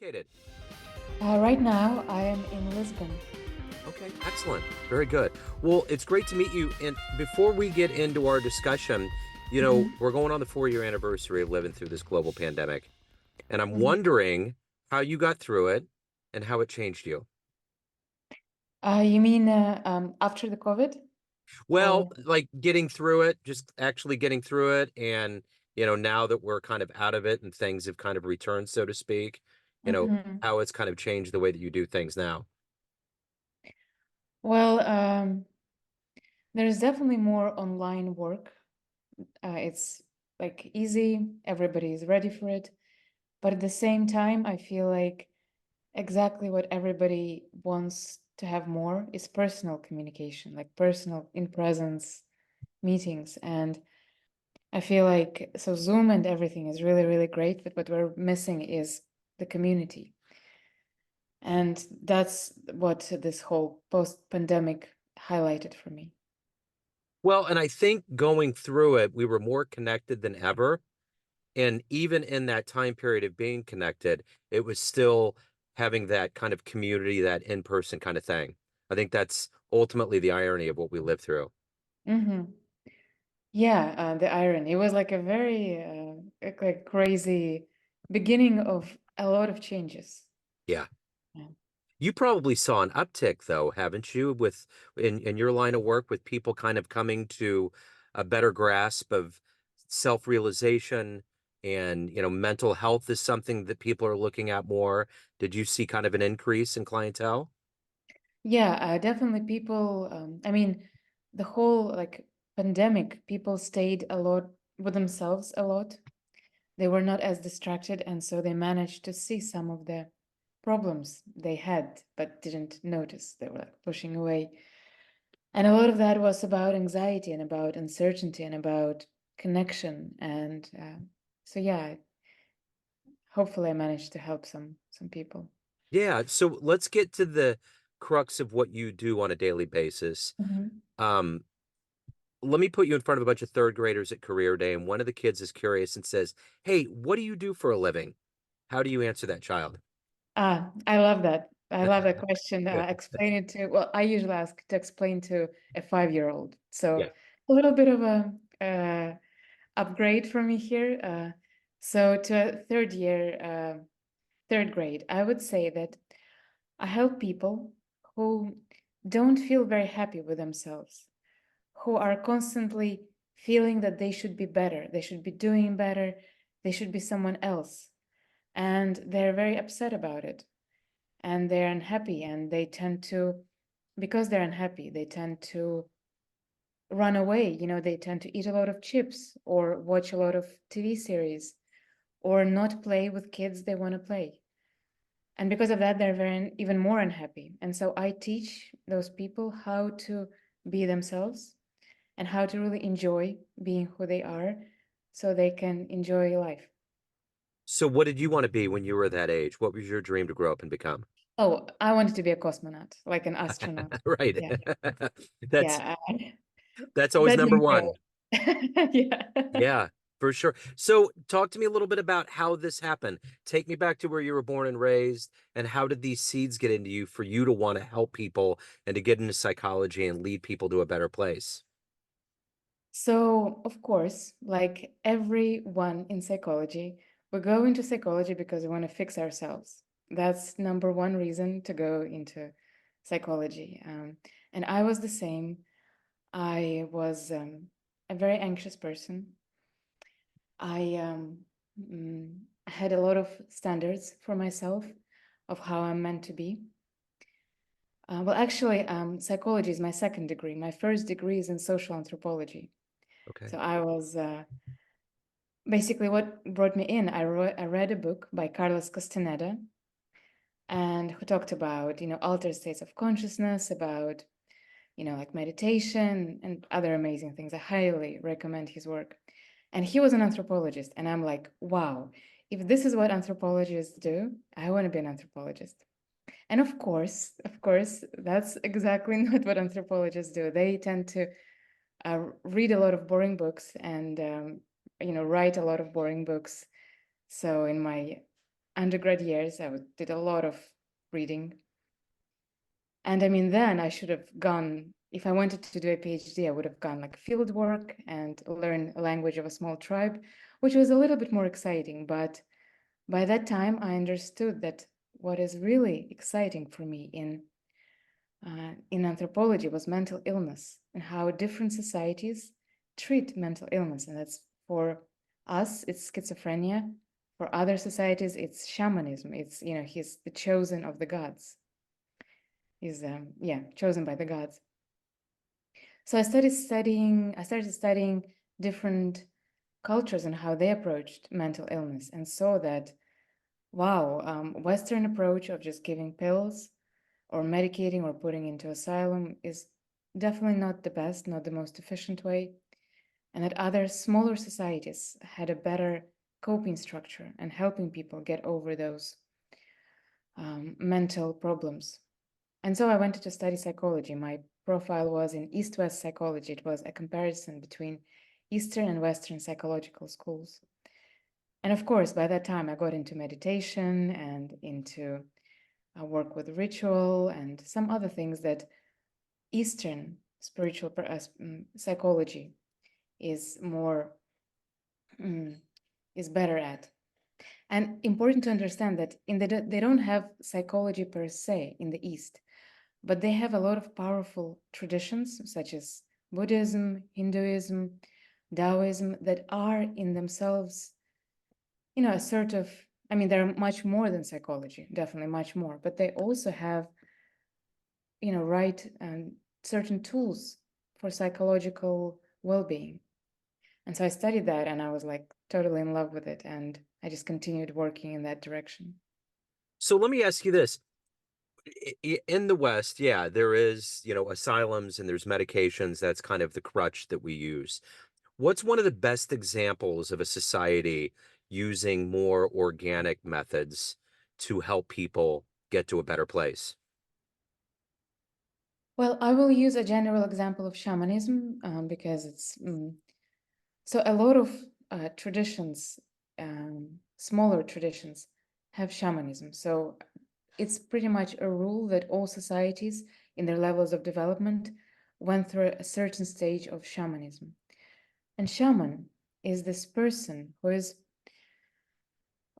Located. Right now, I am in Lisbon. Okay, excellent. Very good. Well, it's great to meet you. And before we get into our discussion, Hmm. we're going on the 4 year anniversary of living through this global pandemic. And I'm Hmm. wondering how you got through it and how it changed you. You mean after the COVID? Well, Or like getting through it, just actually getting through it. And, now that we're kind of out of it and things have kind of returned, so to speak, Mhm. how it's kind of changed the way that you do things now. Well, there's definitely more online work. It's like easy, everybody is ready for it. But at the same time, I feel like exactly what everybody wants to have more is personal communication, like personal in presence meetings. And I feel like so Zoom and everything is really, really great, but what we're missing is the community. And that's what this whole post-pandemic highlighted for me. Well, and I think going through it, we were more connected than ever. And even in that time period of being connected, it was still having that kind of community, that in-person kind of thing. I think that's ultimately the irony of what we lived through. Hmm. Yeah, the irony. It was like a very like crazy beginning of a lot of changes. Yeah. Yeah. You probably saw an uptick though, haven't you, with in your line of work with people kind of coming to a better grasp of self-realization and, mental health is something that people are looking at more. Did you see kind of an increase in clientele? Yeah, definitely people, I mean, the whole like pandemic, people stayed a lot with themselves a lot. They were not as distracted, and so they managed to see some of the problems they had but didn't notice. They were like pushing away. And a lot of that was about anxiety and about uncertainty and about connection. And so, yeah, hopefully I managed to help some people. Yeah, so let's get to the crux of what you do on a daily basis. Mhm. Um, Let me put you in front of a bunch of third graders at career day, and one of the kids is curious and says, "Hey, what do you do for a living?" How do you answer that child? I love that. I love that question. Explain it to, well, I usually ask to explain to a 5-year-old. So Yeah. a little bit of a upgrade for me here. So to a third grade, I would say that I help people who don't feel very happy with themselves, who are constantly feeling that they should be better, they should be doing better, they should be someone else. And they're very upset about it. And they're unhappy. And they tend to, because they're unhappy, they tend to run away. They tend to eat a lot of chips or watch a lot of TV series or not play with kids they want to play. And because of that, they're very even more unhappy. And so I teach those people how to be themselves and how to really enjoy being who they are so they can enjoy life. So what did you want to be when you were that age? What was your dream to grow up and become? Oh, I wanted to be a cosmonaut, like an astronaut. Right. Yeah. That's Yeah. that's always That number didn't one. go. Yeah. Yeah, for sure. So talk to me a little bit about how this happened. Take me back to where you were born and raised, and how did these seeds get into you for you to want to help people and to get into psychology and lead people to a better place? So, of course, like everyone in psychology, we go into psychology because we want to fix ourselves. That's number one reason to go into psychology. And I was the same. I was a very anxious person. I had a lot of standards for myself of how I'm meant to be. Well, actually, psychology is my second degree. My first degree is in social anthropology. Okay. So I was basically what brought me in. I read a book by Carlos Castaneda, and who talked about altered states of consciousness, about like meditation and other amazing things. I highly recommend his work. And he was an anthropologist, and I'm like, wow, if this is what anthropologists do, I want to be an anthropologist. And of course, that's exactly not what anthropologists do. They tend to read a lot of boring books and write a lot of boring books. So in my undergrad years, did a lot of reading. And I mean, then I should have gone, if I wanted to do a PhD, I would have gone like field work and learn a language of a small tribe, which was a little bit more exciting. But by that time, I understood that what is really exciting for me in anthropology was mental illness and how different societies treat mental illness. And that's for us, it's schizophrenia. For other societies, it's shamanism. It's, he's the chosen of the gods. He's, chosen by the gods. So I started studying different cultures and how they approached mental illness and saw that, wow, Western approach of just giving pills or medicating or putting into asylum is definitely not the best, not the most efficient way, and that other smaller societies had a better coping structure and helping people get over those mental problems. And so I went to study psychology. My profile was in East-West psychology. It was a comparison between Eastern and Western psychological schools. And of course, by that time, I got into meditation and into work with ritual and some other things that Eastern spiritual psychology is more is better at. And important to understand that they don't have psychology per se in the East, but they have a lot of powerful traditions such as Buddhism, Hinduism, Taoism that are in themselves, a sort of, I mean, they're much more than psychology, definitely much more, but they also have, right certain tools for psychological well-being. And so I studied that and I was like totally in love with it. And I just continued working in that direction. So let me ask you this. In the West, yeah, there is, asylums and there's medications. That's kind of the crutch that we use. What's one of the best examples of a society using more organic methods to help people get to a better place? Well, I will use a general example of shamanism because it's so a lot of traditions, smaller traditions, have shamanism. So it's pretty much a rule that all societies in their levels of development went through a certain stage of shamanism. And shaman is this person who is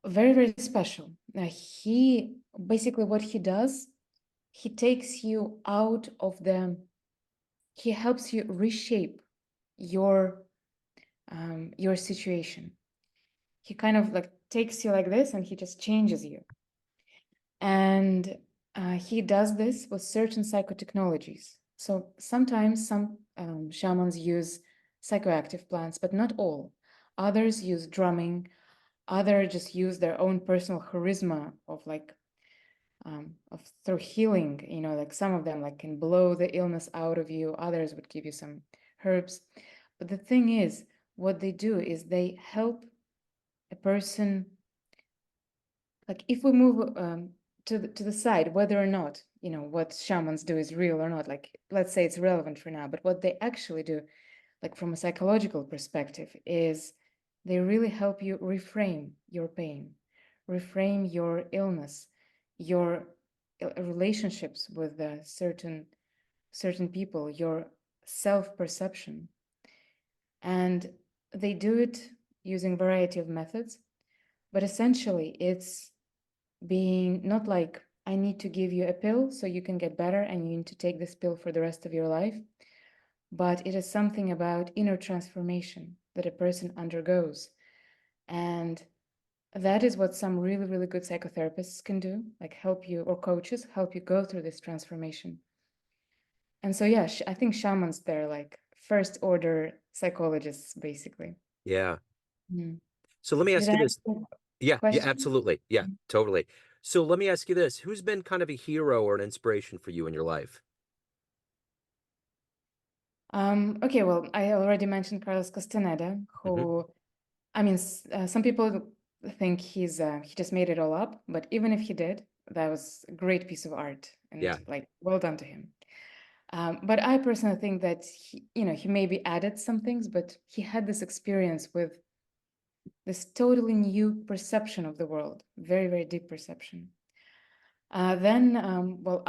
very, very special. He basically what he does, he takes you out of he helps you reshape your situation. He kind of like takes you like this and he just changes you. And he does this with certain psychotechnologies. So sometimes some shamans use psychoactive plants, but not all. Others use drumming. Others just use their own personal charisma of through healing. Like some of them like can blow the illness out of you. Others would give you some herbs. But the thing is, what they do is they help a person, like if we move to the side, whether or not what shamans do is real or not, like let's say it's relevant for now, but what they actually do, like from a psychological perspective, is they really help you reframe your pain, reframe your illness, your relationships with certain people, your self-perception. And they do it using a variety of methods, but essentially it's being not like I need to give you a pill so you can get better and you need to take this pill for the rest of your life, but it is something about inner transformation that a person undergoes. And that is what some really, really good psychotherapists can do, like help you, or coaches help you go through this transformation. And so, yeah, I think shamans, they're like first order psychologists, basically. Yeah. Mm. So let me Did ask I you answer this. the Yeah, yeah, question? absolutely. Yeah, totally. So let me ask you this. Who's been kind of a hero or an inspiration for you in your life? Okay, well, I already mentioned Carlos Castaneda, Hmm. who, I mean, some people think he just made it all up, but even if he did, that was a great piece of art, and Yeah. like well done to him. But I personally think that he maybe added some things, but he had this experience with this totally new perception of the world, very, very deep perception. Then, well,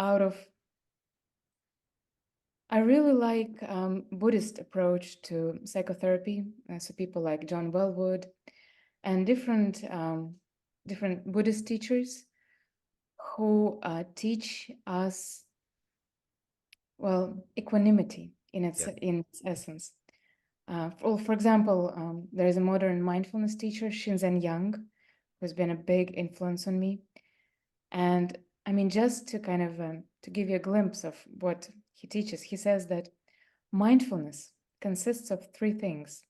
I really like Buddhist approach to psychotherapy. So people like John Wellwood and different Buddhist teachers who teach us, well, equanimity in Yeah. its essence. For example, there is a modern mindfulness teacher, Shinzen Yang, who's been a big influence on me. And I mean, just to kind of to give you a glimpse of what he teaches, he says that mindfulness consists of three things.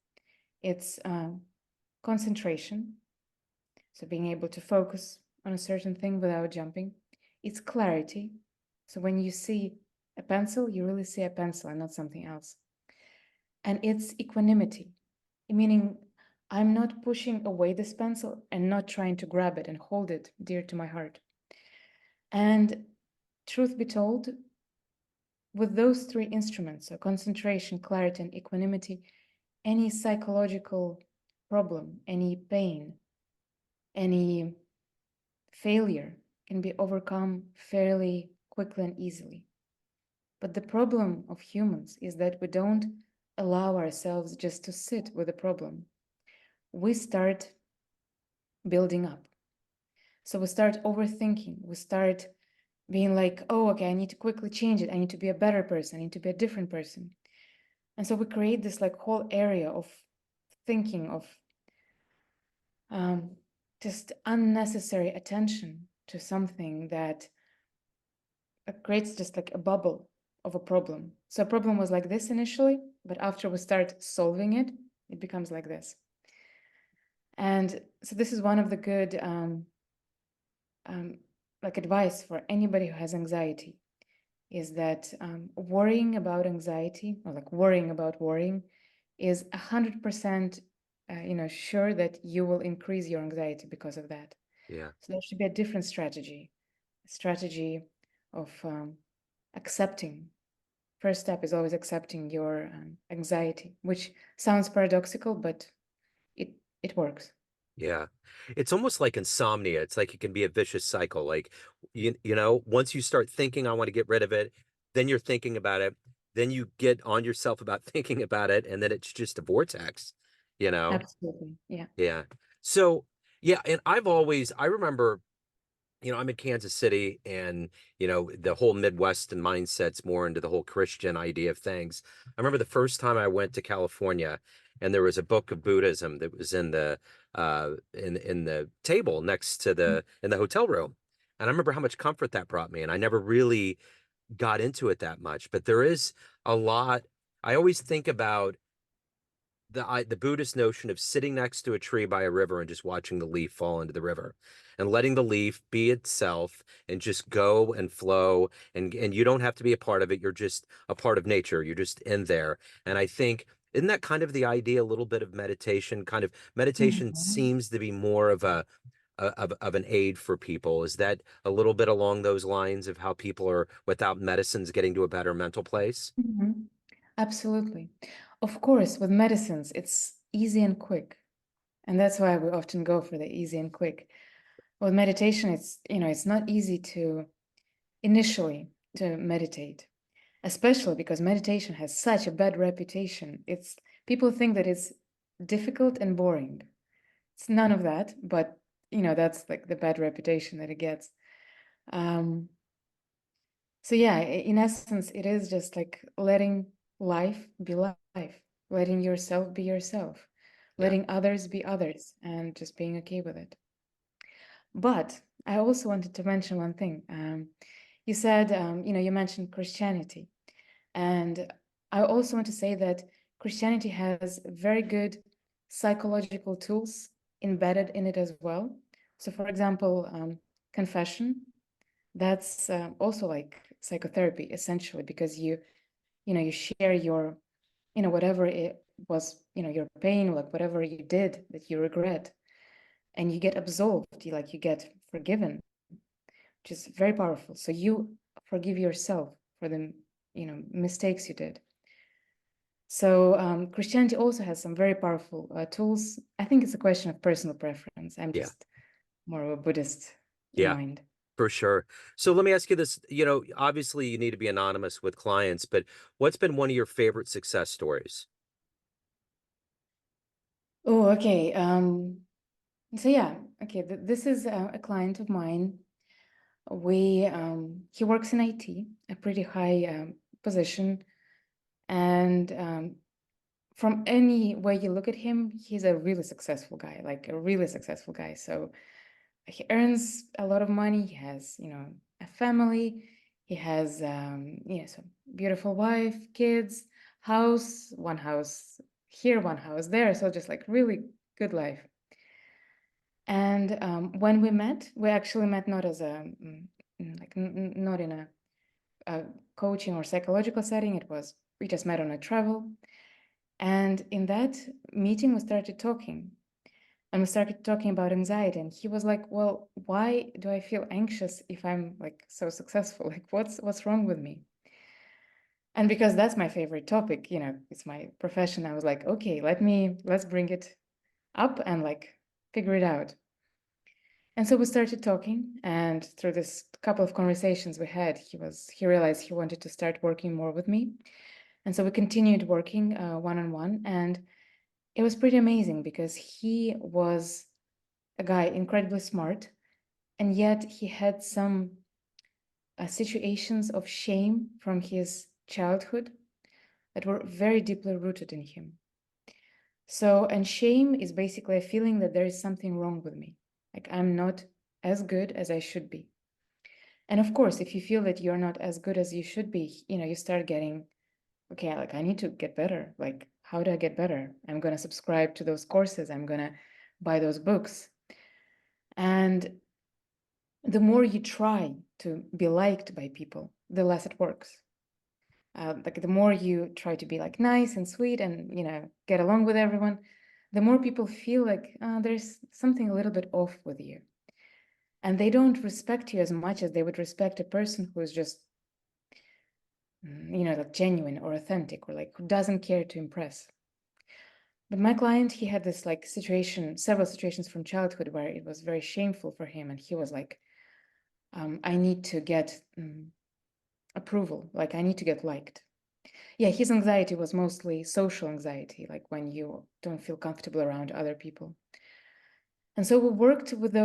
It's concentration, so being able to focus on a certain thing without jumping. It's clarity, so when you see a pencil, you really see a pencil and not something else. And it's equanimity, meaning I'm not pushing away this pencil and not trying to grab it and hold it dear to my heart. And truth be told, with those three instruments, so concentration, clarity, and equanimity, any psychological problem, any pain, any failure can be overcome fairly quickly and easily. But the problem of humans is that we don't allow ourselves just to sit with the problem. We start building up. So we start overthinking. We start being like, oh, okay, I need to quickly change it. I need to be a better person. I need to be a different person. And so we create this like whole area of thinking, of just unnecessary attention to something that creates just like a bubble of a problem. So a problem was like this initially, but after we start solving it, it becomes like this. And so this is one of the good like advice for anybody who has anxiety, is that worrying about anxiety, or like worrying about worrying, is 100% sure that you will increase your anxiety because of that. Yeah. So there should be a different strategy, a strategy of accepting. First step is always accepting your anxiety, which sounds paradoxical, but it works. Yeah. It's almost like insomnia. It's like it can be a vicious cycle. Like once you start thinking I want to get rid of it, then you're thinking about it, then you get on yourself about thinking about it, and then it's just a vortex, you know? Absolutely, yeah. Yeah. So, yeah, and I remember, I'm in Kansas City, and, the whole Midwestern mindset's more into the whole Christian idea of things. I remember the first time I went to California, and there was a book of Buddhism that was in the table next to in the hotel room. And I remember how much comfort that brought me. And I never really got into it that much, but there is a lot. I always think about the Buddhist notion of sitting next to a tree by a river and just watching the leaf fall into the river and letting the leaf be itself and just go and flow, and you don't have to be a part of it. You're just a part of nature. You're just in there. And I think, isn't that kind of the idea, a little bit of meditation? Kind of meditation Mhm. seems to be more of of an aid for people. Is that a little bit along those lines of how people are, without medicines, getting to a better mental place? Mhm. Absolutely. Of course, with medicines, it's easy and quick. And that's why we often go for the easy and quick. With meditation, it's not easy to initially to meditate, especially because meditation has such a bad reputation. It's people think that it's difficult and boring. It's none of that, but that's like the bad reputation that it gets. Um, So yeah, in essence, it is just like letting life be life, letting yourself be yourself, Yeah. letting others be others, and just being okay with it. But I also wanted to mention one thing. You said, you mentioned Christianity, and I also want to say that Christianity has very good psychological tools embedded in it as well. So, for example, confession, that's also like psychotherapy essentially, because you share your whatever it was, your pain, like whatever you did that you regret, and you get absolved, you get forgiven, which is very powerful. So you forgive yourself for the mistakes you did. So Christianity also has some very powerful tools. I think it's a question of personal preference. I'm Yeah. just more of a Buddhist in Yeah. mind. For sure. So let me ask you this, obviously you need to be anonymous with clients, but what's been one of your favorite success stories? Oh, okay. So yeah, okay. This is a client of mine. He works in IT, a pretty high position, and from any way you look at him, he's a really successful guy, like a really successful guy. So he earns a lot of money. He has, a family. He has, yes, a beautiful wife, kids, one house here, one house there. So just like really good life. And when we met, we actually met not as not in a coaching or psychological setting. We just met on a travel. And in that meeting, we started talking. And we started talking about anxiety. And he was like, well, why do I feel anxious if I'm like so successful? Like, what's wrong with me? And because that's my favorite topic, it's my profession, I was like, okay, let's bring it up and like figure it out. And so we started talking, and through this couple of conversations we had, he realized he wanted to start working more with me. And so we continued working one-on-one, and it was pretty amazing because he was a guy incredibly smart, and yet he had some situations of shame from his childhood that were very deeply rooted in him. So, and shame is basically a feeling that there is something wrong with me, like I'm not as good as I should be. And of course, if you feel that you're not as good as you should be, you start getting, okay, like I need to get better. Like, how do I get better? I'm going to subscribe to those courses. I'm going to buy those books. And the more you try to be liked by people, the less it works. Like the more you try to be like nice and sweet and get along with everyone, the more people feel like there's something a little bit off with you, and they don't respect you as much as they would respect a person who is just like genuine or authentic, or like who doesn't care to impress. But my client, he had this like several situations from childhood where it was very shameful for him, and he was like, I need to get approval, like I need to get liked. Yeah, his anxiety was mostly social anxiety, like when you don't feel comfortable around other people. And so we worked with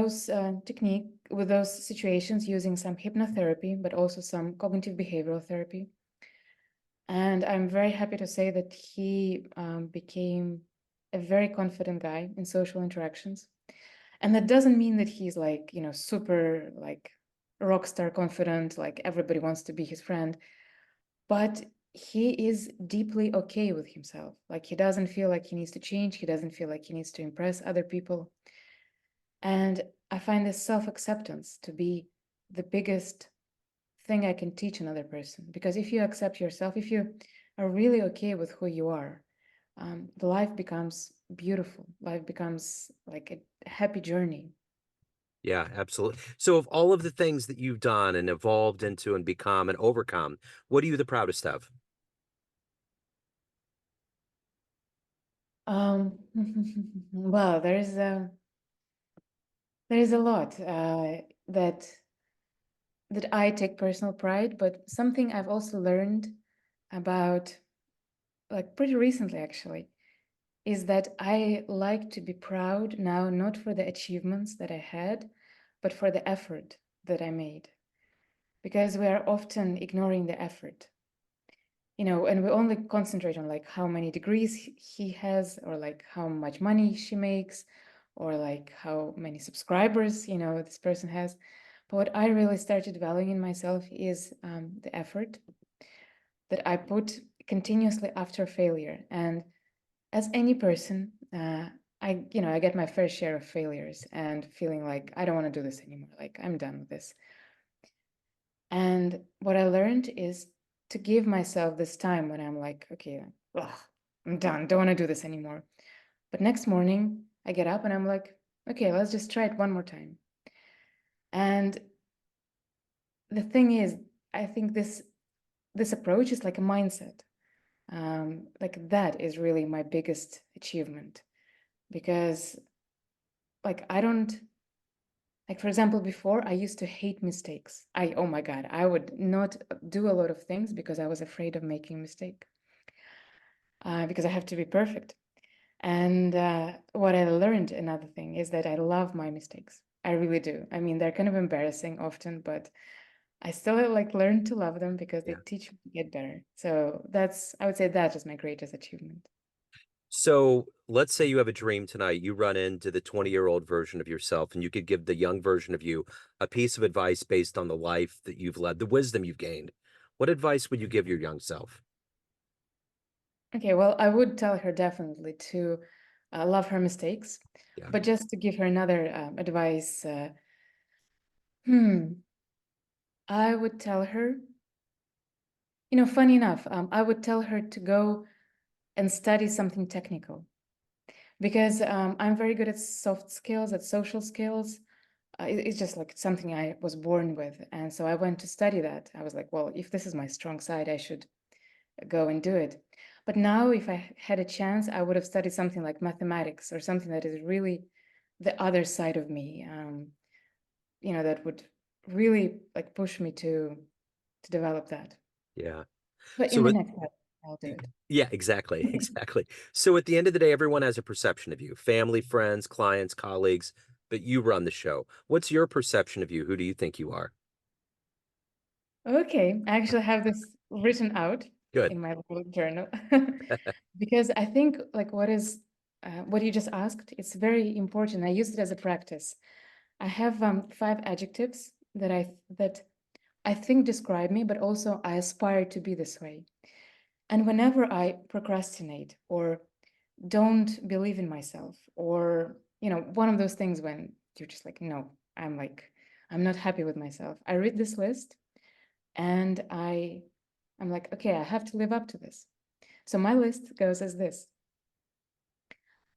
with those situations using some hypnotherapy, but also some cognitive behavioral therapy. And I'm very happy to say that he became a very confident guy in social interactions. And that doesn't mean that he's like, super like rock star confident, like everybody wants to be his friend, but he is deeply okay with himself. Like he doesn't feel like he needs to change. He doesn't feel like he needs to impress other people. And I find this self-acceptance to be the biggest thing I can teach another person. Because if you accept yourself, if you are really okay with who you are, the life becomes beautiful. Life becomes like a happy journey. Yeah, absolutely. So of all of the things that you've done and evolved into and become and overcome, what are you the proudest of? Well, there is a lot that I take personal pride, but something I've also learned about, like pretty recently actually, is that I like to be proud now, not for the achievements that I had, but for the effort that I made. Because we are often ignoring the effort, and we only concentrate on like how many degrees he has, or like how much money she makes, or like how many subscribers, this person has. But what I really started valuing in myself is the effort that I put continuously after failure. And as any person, I get my fair share of failures and feeling like I don't want to do this anymore. Like I'm done with this. And what I learned is to give myself this time when I'm like, okay, ugh, I'm done. Don't want to do this anymore. But next morning, I get up and I'm like, okay, let's just try it one more time. And the thing is, I think this approach is like a mindset. Like that is really my biggest achievement because like I don't like, for example, before I used to hate mistakes. Oh my God, I would not do a lot of things because I was afraid of making a mistake, because I have to be perfect. And what I learned, another thing, is that I love my mistakes. I really do. I mean, they're kind of embarrassing often, but I still like learn to love them because they Yeah. teach me to get better. So I would say that is my greatest achievement. So let's say you have a dream tonight. You run into the 20-year-old version of yourself, and you could give the young version of you a piece of advice based on the life that you've led, the wisdom you've gained. What advice would you give your young self? Okay, well, I would tell her definitely to love her mistakes, Yeah. but just to give her another advice, hmm, I would tell her, funny enough, I would tell her to go and study something technical because I'm very good at soft skills, at social skills. It's just like something I was born with. And so I went to study that. I was like, well, if this is my strong side, I should go and do it. But now, if I had a chance, I would have studied something like mathematics or something that is really the other side of me, that would really like push me to develop that. Yeah. But in So the it, next step, I'll do it. yeah, exactly. Exactly. So at the end of the day, everyone has a perception of you, family, friends, clients, colleagues, but you run the show. What's your perception of you? Who do you think you are? Okay, I actually have this written out Good. in my little journal because I think like what you just asked, it's very important. I use it as a practice. I have 5 adjectives that I think describe me, but also I aspire to be this way. And whenever I procrastinate or don't believe in myself, or one of those things when you're just like, no, I'm not happy with myself. I read this list and I'm like, okay, I have to live up to this. So my list goes as this.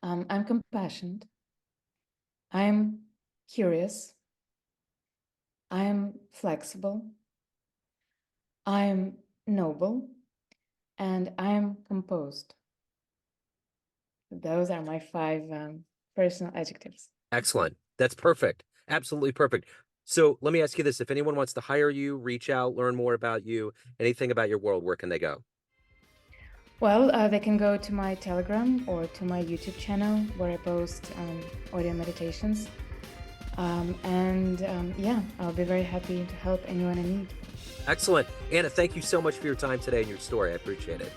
I'm compassionate. I'm curious. I'm flexible. I'm noble. And I'm composed. Those are my 5 personal adjectives. Excellent. That's perfect. Absolutely perfect. So let me ask you this. If anyone wants to hire you, reach out, learn more about you, anything about your world, where can they go? Well, they can go to my Telegram or to my YouTube channel where I post audio meditations. And yeah, I'll be very happy to help anyone in need. Excellent. Anna, thank you so much for your time today and your story. I appreciate it.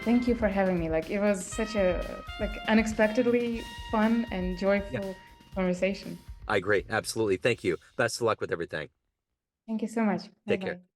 Thank you for having me. Like it was such a unexpectedly fun and Yeah, joyful conversation. I agree. Absolutely. Thank you. Best of luck with everything. Thank you so much. Bye Take care. bye.